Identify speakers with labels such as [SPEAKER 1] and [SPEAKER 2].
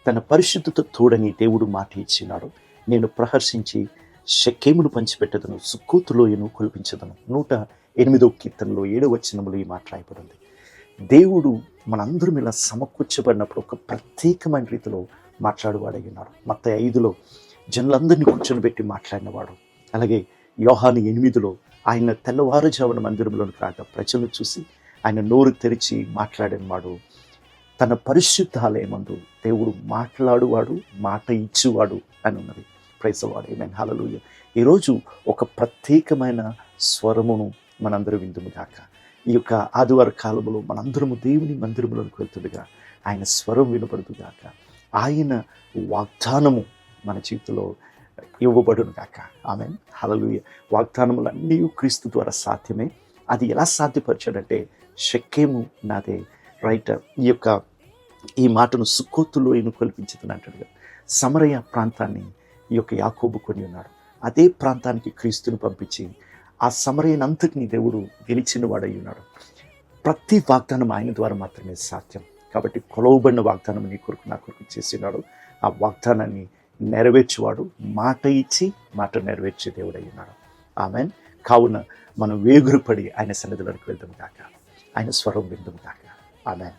[SPEAKER 1] తన పరిశుద్ధత తోడని దేవుడు మాట ఇచ్చినాడు. నేను ప్రహర్షించి షెకెమును పంచిపెట్టదను, సుక్కోతు లోయను కొలిపించదను. 108వ కీర్తనలో 7వ వచనంలో ఈ మాట రాయబడింది. దేవుడు మనందరం ఇలా సమకూర్చబడినప్పుడు ఒక ప్రత్యేకమైన రీతిలో మాట్లాడువాడై ఉన్నాడు. మత్తయి 5లో జనులందరినీ కూర్చొని పెట్టి మాట్లాడినవాడు. అలాగే యోహాను 8లో ఆయన తెల్లవారుజామున మందిరంలోనికి రాగా ప్రజలను చూసి ఆయన నోరు తెరిచి మాట్లాడినవాడు. తన పరిశుద్ధాలయమందు దేవుడు మాట్లాడువాడు, మాట ఇచ్చువాడు అని ఉన్నది. ప్రైజ్ ది లార్డ్, ఆమేన్, హల్లెలూయా. ఈరోజు ఒక ప్రత్యేకమైన స్వరమును మనందరం విందుము గాక. ఈ యొక్క ఆదివార కాలంలో మనందరము దేవుని మందిరంలోకి వెళ్తుండగా ఆయన స్వరం వినపడుతు గాక. ఆయన వాగ్దానము మన జీవితంలో ఇవ్వబడును గాక. ఆమేన్, హల్లెలూయా. వాగ్దానములన్నీ క్రీస్తు ద్వారా సాధ్యమే. అది ఎలా సాధ్యపరచాడంటే షెకెము నాదే, రైట్. ఈ మాటను సుక్కోతు లోయను కొలిపించదని అంటాడు. సమరయ ప్రాంతాన్ని ఈ యొక్క యాకోబు కొని ఉన్నాడు. అదే ప్రాంతానికి క్రీస్తుని పంపించి ఆ సమరయనంతటిని దేవుడు గెలిచిన వాడై ఉన్నాడు. ప్రతి వాగ్దానం ఆయన ద్వారా మాత్రమే సాధ్యం. కాబట్టి కొలవబడిన వాగ్దానం నీ కొరకు నా కొరకు చేసినాడు. ఆ వాగ్దానాన్ని నెరవేర్చేవాడు, మాట ఇచ్చి మాట నెరవేర్చే దేవుడై ఉన్నాడు. ఆమేన్. కావున మనం వేగురుపడి ఆయన సన్నిధిలోకి వెళ్దాం కాక, ఆయన స్వరం విందాం కాక. ఆమేన్.